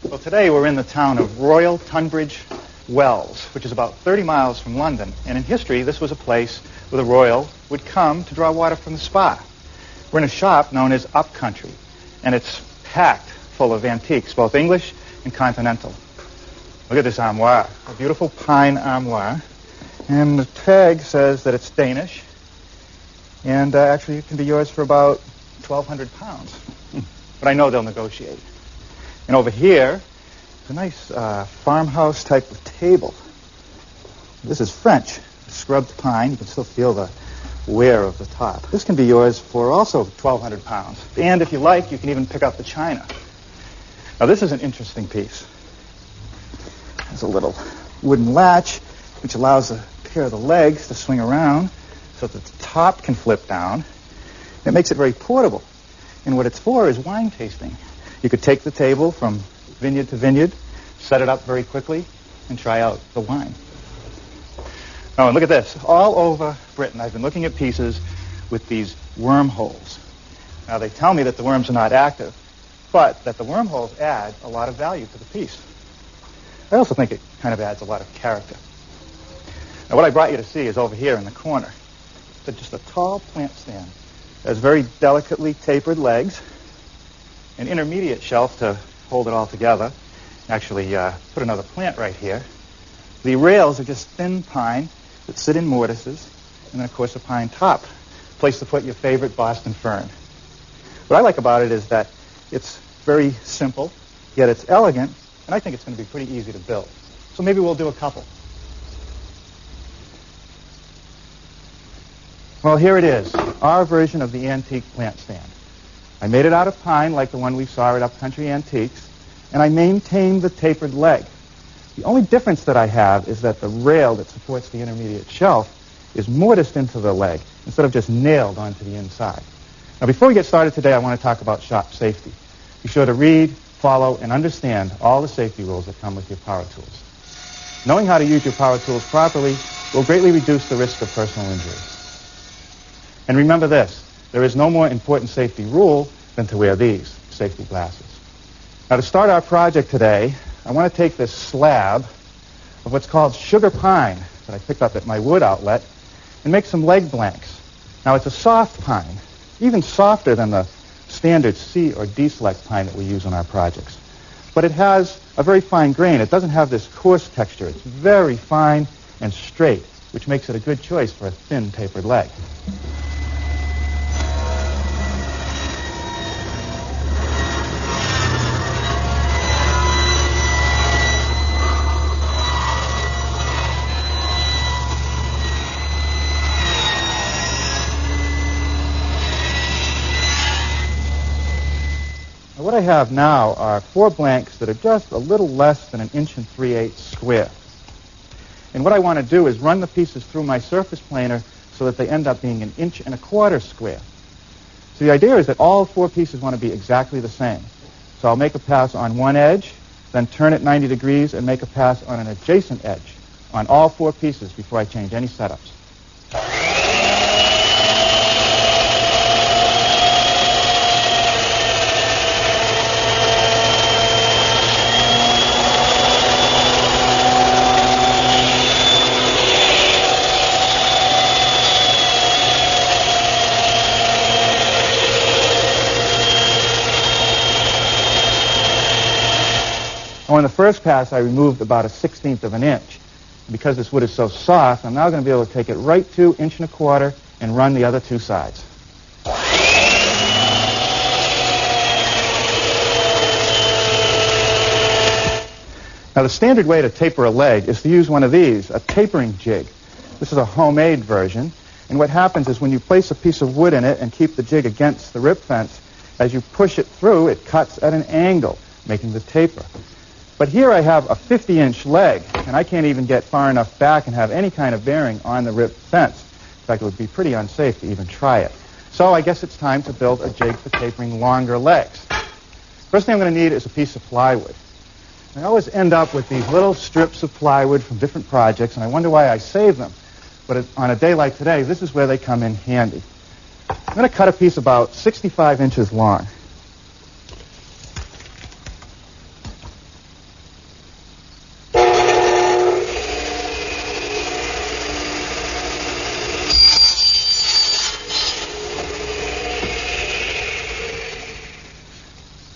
Well, today we're in the town of Royal Tunbridge Wells, which is about 30 miles from London. And in history, this was a place where the royal would come to draw water from the spa. We're in a shop known as Upcountry, and it's packed full of antiques, both English and continental. Look at this armoire, a beautiful pine armoire. And the tag says that it's Danish, and actually it can be yours for about 1,200 pounds. But I know they'll negotiate. And over here, it's a nice farmhouse type of table. This is French, scrubbed pine. You can still feel the wear of the top. This can be yours for also 1,200 pounds. And if you like, you can even pick up the china. Now, this is an interesting piece. There's a little wooden latch, which allows a pair of the legs to swing around so that the top can flip down. It makes it very portable. And what it's for is wine tasting. You could take the table from vineyard to vineyard, set it up very quickly, and try out the wine. Oh, and look at this. All over Britain, I've been looking at pieces with these wormholes. Now, they tell me that the worms are not active, but that the wormholes add a lot of value to the piece. I also think it kind of adds a lot of character. Now, what I brought you to see is over here in the corner. It's just a tall plant stand. It has very delicately tapered legs, an intermediate shelf to hold it all together. Actually, put another plant right here. The rails are just thin pine that sit in mortises, and then, of course, a pine top, place to put your favorite Boston fern. What I like about it is that it's very simple, yet it's elegant, and I think it's going to be pretty easy to build. So maybe we'll do a couple. Well, here it is, our version of the antique plant stand. I made it out of pine like the one we saw at Upcountry Antiques, and I maintained the tapered leg. The only difference that I have is that the rail that supports the intermediate shelf is mortised into the leg instead of just nailed onto the inside. Now, before we get started today, I want to talk about shop safety. Be sure to read, follow, and understand all the safety rules that come with your power tools. Knowing how to use your power tools properly will greatly reduce the risk of personal injury. And remember this, there is no more important safety rule than to wear these safety glasses. Now, to start our project today, I want to take this slab of what's called sugar pine that I picked up at my wood outlet and make some leg blanks. Now, it's a soft pine, even softer than the standard C or D select pine that we use on our projects. But it has a very fine grain. It doesn't have this coarse texture. It's very fine and straight, which makes it a good choice for a thin tapered leg. What I have now are 4 blanks that are just a little less than 1 3/8 inches square. And what I want to do is run the pieces through my surface planer so that they end up being 1 1/4 inches square. So the idea is that all 4 pieces want to be exactly the same. So I'll make a pass on one edge, then turn it 90 degrees and make a pass on an adjacent edge on all 4 pieces before I change any setups. On the first pass, I removed about 1/16 of an inch. Because this wood is so soft, I'm now going to be able to take it right to 1 1/4 inches and run the other 2 sides. Now, the standard way to taper a leg is to use one of these, a tapering jig. This is a homemade version, and what happens is when you place a piece of wood in it and keep the jig against the rip fence, as you push it through, it cuts at an angle, making the taper. But here I have a 50-inch leg, and I can't even get far enough back and have any kind of bearing on the rip fence. In fact, it would be pretty unsafe to even try it. So I guess it's time to build a jig for tapering longer legs. First thing I'm going to need is a piece of plywood. I always end up with these little strips of plywood from different projects, and I wonder why I save them. But on a day like today, this is where they come in handy. I'm going to cut a piece about 65 inches long.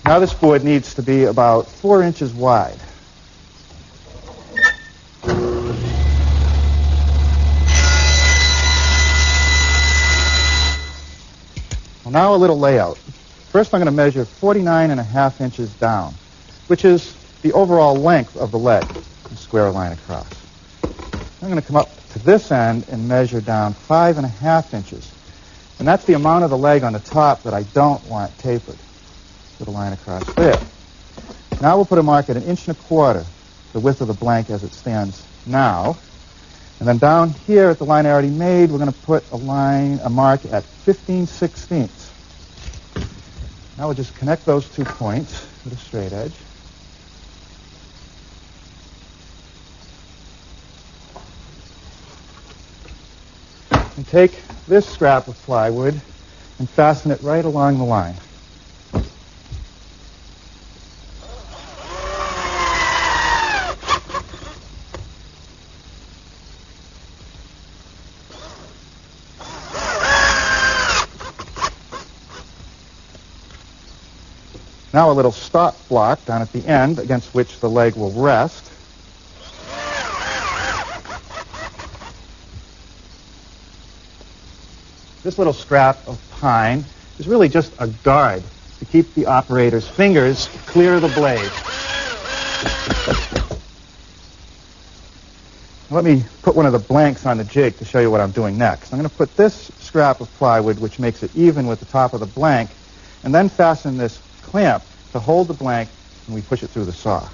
Now this board needs to be about 4 inches wide. Well, now a little layout. First I'm going to measure 49.5 inches down, which is the overall length of the leg, and square a line across. I'm going to come up to this end and measure down 5.5 inches. And that's the amount of the leg on the top that I don't want tapered. Put a line across there. Now we'll put a mark at 1.25 inches, the width of the blank as it stands now. And then down here at the line I already made, we're going to put a mark at 15/16. Now we'll just connect those 2 points with a straight edge. And take this scrap of plywood and fasten it right along the line. Now a little stop block down at the end against which the leg will rest. This little scrap of pine is really just a guard to keep the operator's fingers clear of the blade. Let me put one of the blanks on the jig to show you what I'm doing next. I'm going to put this scrap of plywood, which makes it even with the top of the blank, and then fasten this clamp to hold the blank, and we push it through the saw.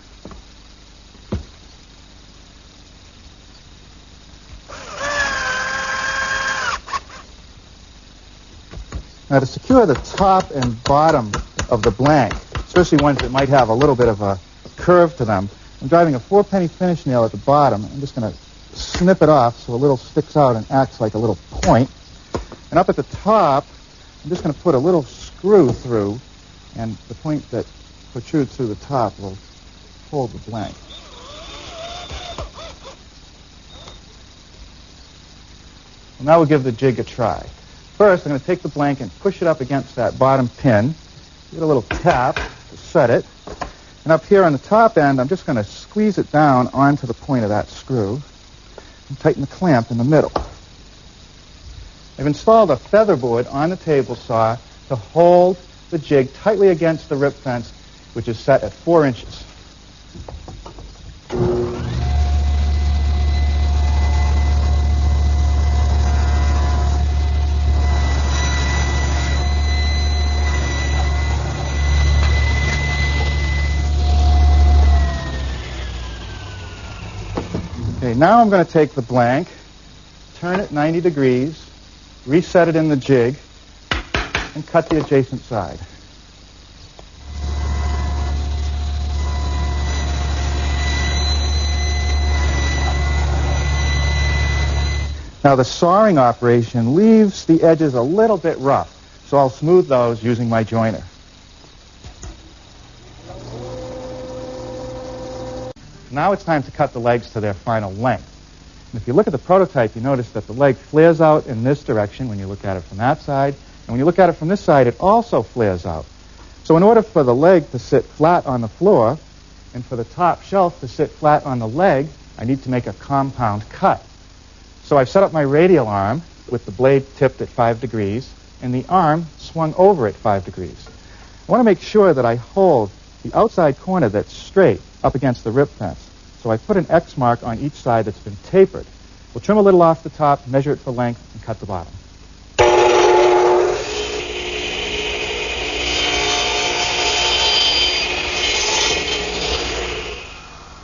Now to secure the top and bottom of the blank, especially ones that might have a little bit of a curve to them, I'm driving a 4-penny finish nail at the bottom. I'm just going to snip it off so a little sticks out and acts like a little point. And up at the top, I'm just going to put a little screw through, and the point that protrudes through the top will hold the blank. Well, now we'll give the jig a try. First, I'm going to take the blank and push it up against that bottom pin. Give it a little tap to set it. And up here on the top end, I'm just going to squeeze it down onto the point of that screw and tighten the clamp in the middle. I've installed a feather board on the table saw to hold the jig tightly against the rip fence, which is set at 4 inches. Okay, now I'm going to take the blank, turn it 90 degrees, reset it in the jig, and cut the adjacent side. Now the sawing operation leaves the edges a little bit rough, so I'll smooth those using my joiner. Now it's time to cut the legs to their final length. And if you look at the prototype, you notice that the leg flares out in this direction when you look at it from that side. And when you look at it from this side, it also flares out. So in order for the leg to sit flat on the floor and for the top shelf to sit flat on the leg, I need to make a compound cut. So I've set up my radial arm with the blade tipped at 5 degrees and the arm swung over at 5 degrees. I want to make sure that I hold the outside corner that's straight up against the rip fence. So I put an X mark on each side that's been tapered. We'll trim a little off the top, measure it for length, and cut the bottom.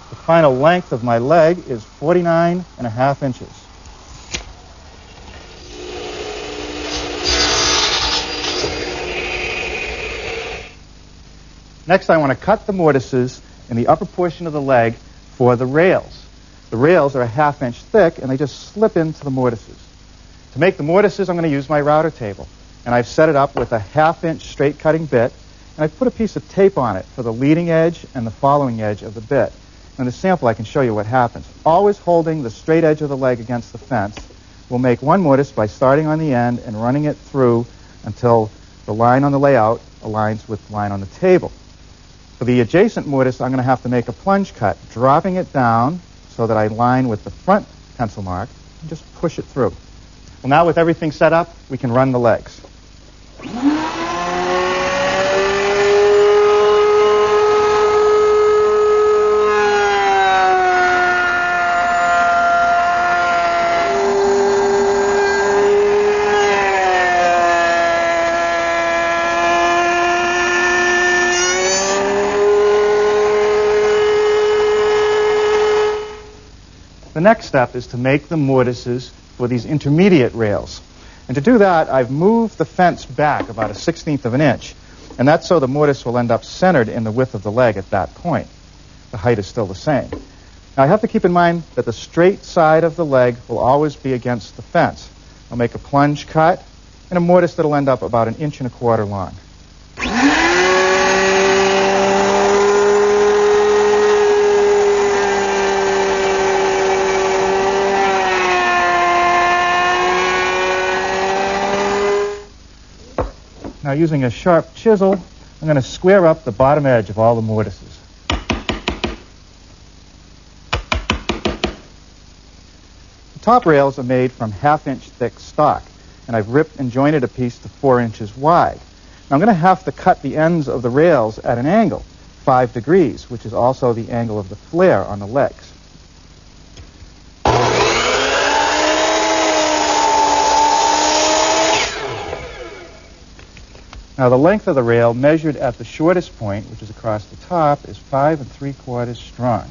The final length of my leg is 49.5 inches. Next, I want to cut the mortises in the upper portion of the leg for the rails. The rails are a 1/2 inch thick, and they just slip into the mortises. To make the mortises, I'm going to use my router table. And I've set it up with a 1/2 inch straight cutting bit, and I've put a piece of tape on it for the leading edge and the following edge of the bit. In the sample, I can show you what happens. Always holding the straight edge of the leg against the fence, we'll make one mortise by starting on the end and running it through until the line on the layout aligns with the line on the table. For the adjacent mortise, I'm going to have to make a plunge cut, dropping it down so that I line with the front pencil mark and just push it through. Well, now with everything set up, we can run the legs. The next step is to make the mortises for these intermediate rails. And to do that, I've moved the fence back about 1/16 of an inch. And that's so the mortise will end up centered in the width of the leg at that point. The height is still the same. Now, I have to keep in mind that the straight side of the leg will always be against the fence. I'll make a plunge cut and a mortise that will end up about 1.25 inches long. Now, using a sharp chisel, I'm going to square up the bottom edge of all the mortises. The top rails are made from 1/2 inch thick stock, and I've ripped and jointed a piece to 4 inches wide. Now, I'm going to have to cut the ends of the rails at an angle, 5 degrees, which is also the angle of the flare on the legs. Now, the length of the rail measured at the shortest point, which is across the top, is 5 3/4 strong.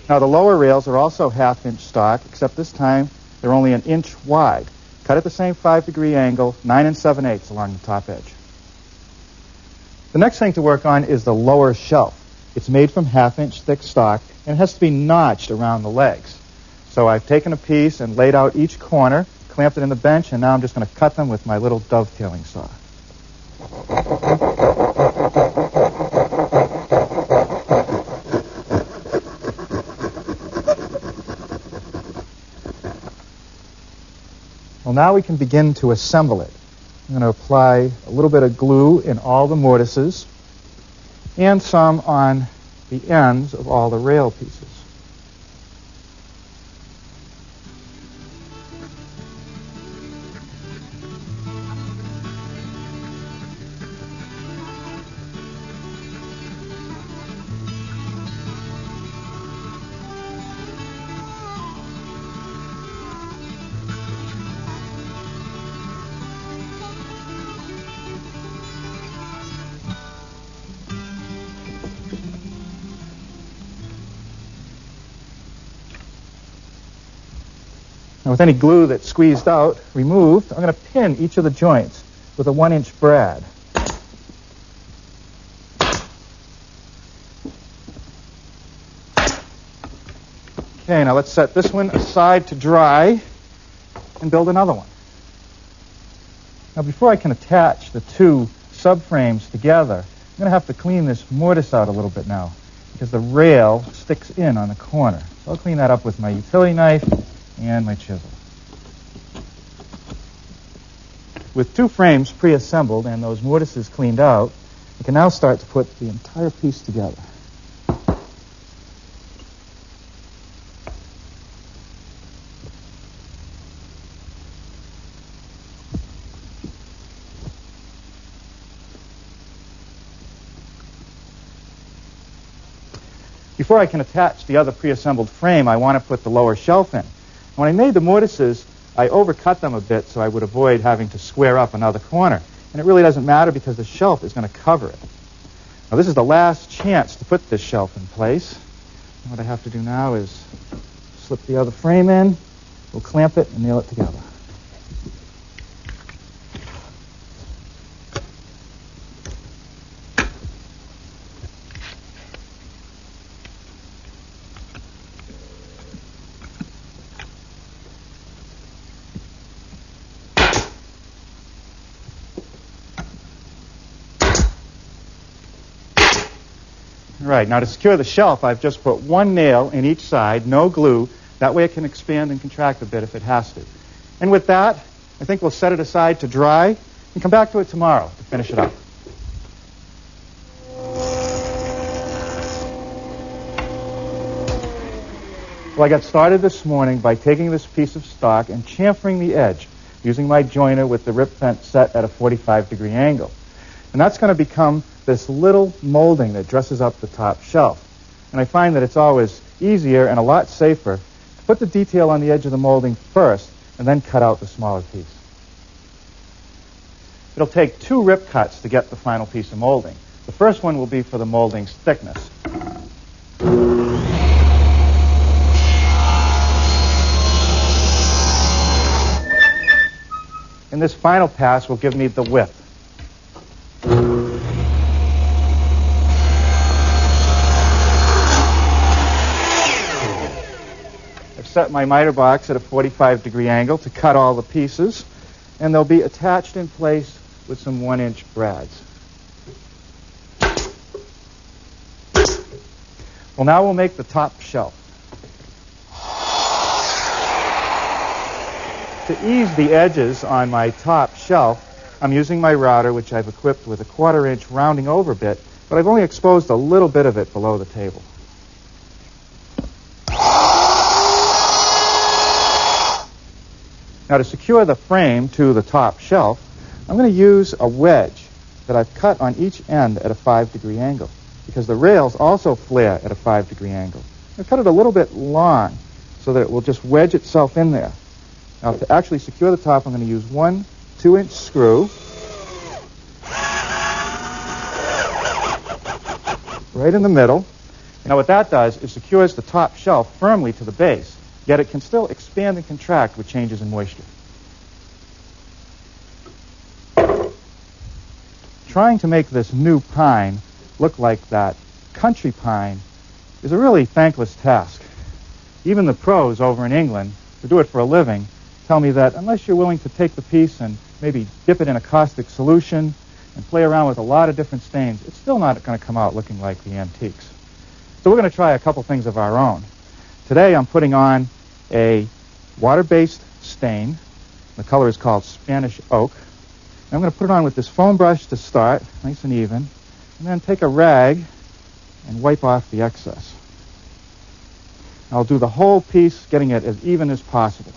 Now, the lower rails are also 1/2 inch stock, except this time they're only 1 inch wide. Cut at the same 5-degree angle, 9 7/8 along the top edge. The next thing to work on is the lower shelf. It's made from 1/2 inch thick stock, and it has to be notched around the legs. So I've taken a piece and laid out each corner, clamped it in the bench, and now I'm just going to cut them with my little dovetailing saw. Well, now we can begin to assemble it. I'm going to apply a little bit of glue in all the mortises and some on the ends of all the rail pieces. Now, with any glue that's squeezed out removed, I'm going to pin each of the joints with a 1-inch brad. Okay, now let's set this one aside to dry and build another one. Now, before I can attach the two subframes together, I'm going to have to clean this mortise out a little bit now because the rail sticks in on the corner. So I'll clean that up with my utility knife and my chisel. With two frames pre-assembled and those mortises cleaned out, I can now start to put the entire piece together. Before I can attach the other pre-assembled frame, I want to put the lower shelf in. When I made the mortises, I overcut them a bit so I would avoid having to square up another corner. And it really doesn't matter because the shelf is going to cover it. Now, this is the last chance to put this shelf in place. And what I have to do now is slip the other frame in, we'll clamp it and nail it together. Right, now to secure the shelf, I've just put one nail in each side, no glue. That way it can expand and contract a bit if it has to. And with that, I think we'll set it aside to dry and come back to it tomorrow to finish it up. Well, I got started this morning by taking this piece of stock and chamfering the edge using my joiner with the rip fence set at a 45-degree angle. And that's going to become this little molding that dresses up the top shelf. And I find that it's always easier and a lot safer to put the detail on the edge of the molding first and then cut out the smaller piece. It'll take 2 rip cuts to get the final piece of molding. The first one will be for the molding's thickness. And this final pass will give me the width. I've set my miter box at a 45-degree angle to cut all the pieces, and they'll be attached in place with some 1-inch brads. Well, now we'll make the top shelf. To ease the edges on my top shelf, I'm using my router, which I've equipped with a 1/4-inch rounding over bit, but I've only exposed a little bit of it below the table. Now to secure the frame to the top shelf, I'm going to use a wedge that I've cut on each end at a 5-degree angle, because the rails also flare at a 5-degree angle. I've cut it a little bit long so that it will just wedge itself in there. Now, to actually secure the top, I'm going to use one 2-inch screw right in the middle. Now, what that does is secures the top shelf firmly to the base, yet it can still expand and contract with changes in moisture. Trying to make this new pine look like that country pine is a really thankless task. Even the pros over in England, who do it for a living, tell me that unless you're willing to take the piece and maybe dip it in a caustic solution and play around with a lot of different stains, it's still not going to come out looking like the antiques. So we're going to try a couple things of our own. Today I'm putting on a water-based stain. The color is called Spanish Oak. And I'm going to put it on with this foam brush to start, nice and even, and then take a rag and wipe off the excess. I'll do the whole piece, getting it as even as possible.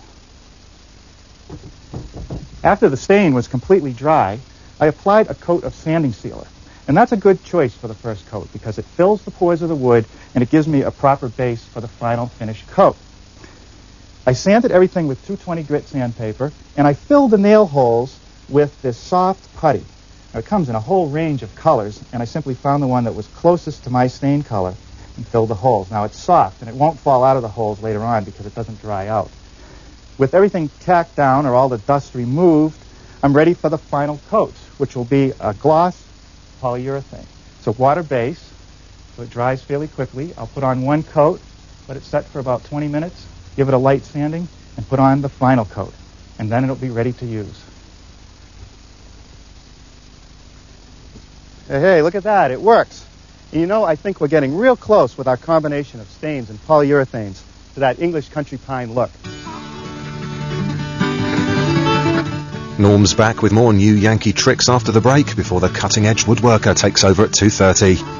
After the stain was completely dry, I applied a coat of sanding sealer. And that's a good choice for the first coat because it fills the pores of the wood and it gives me a proper base for the final finished coat. I sanded everything with 220 grit sandpaper, and I filled the nail holes with this soft putty. Now, it comes in a whole range of colors, and I simply found the one that was closest to my stain color and filled the holes. Now, it's soft, and it won't fall out of the holes later on because it doesn't dry out. With everything tacked down or all the dust removed, I'm ready for the final coat, which will be a gloss polyurethane. It's a water-based, so it dries fairly quickly. I'll put on one coat, let it set for about 20 minutes, give it a light sanding, and put on the final coat. And then it'll be ready to use. Hey, look at that. It works. And you know, I think we're getting real close with our combination of stains and polyurethanes to that English country pine look. Norm's back with more new Yankee tricks after the break before the cutting-edge woodworker takes over at 2:30.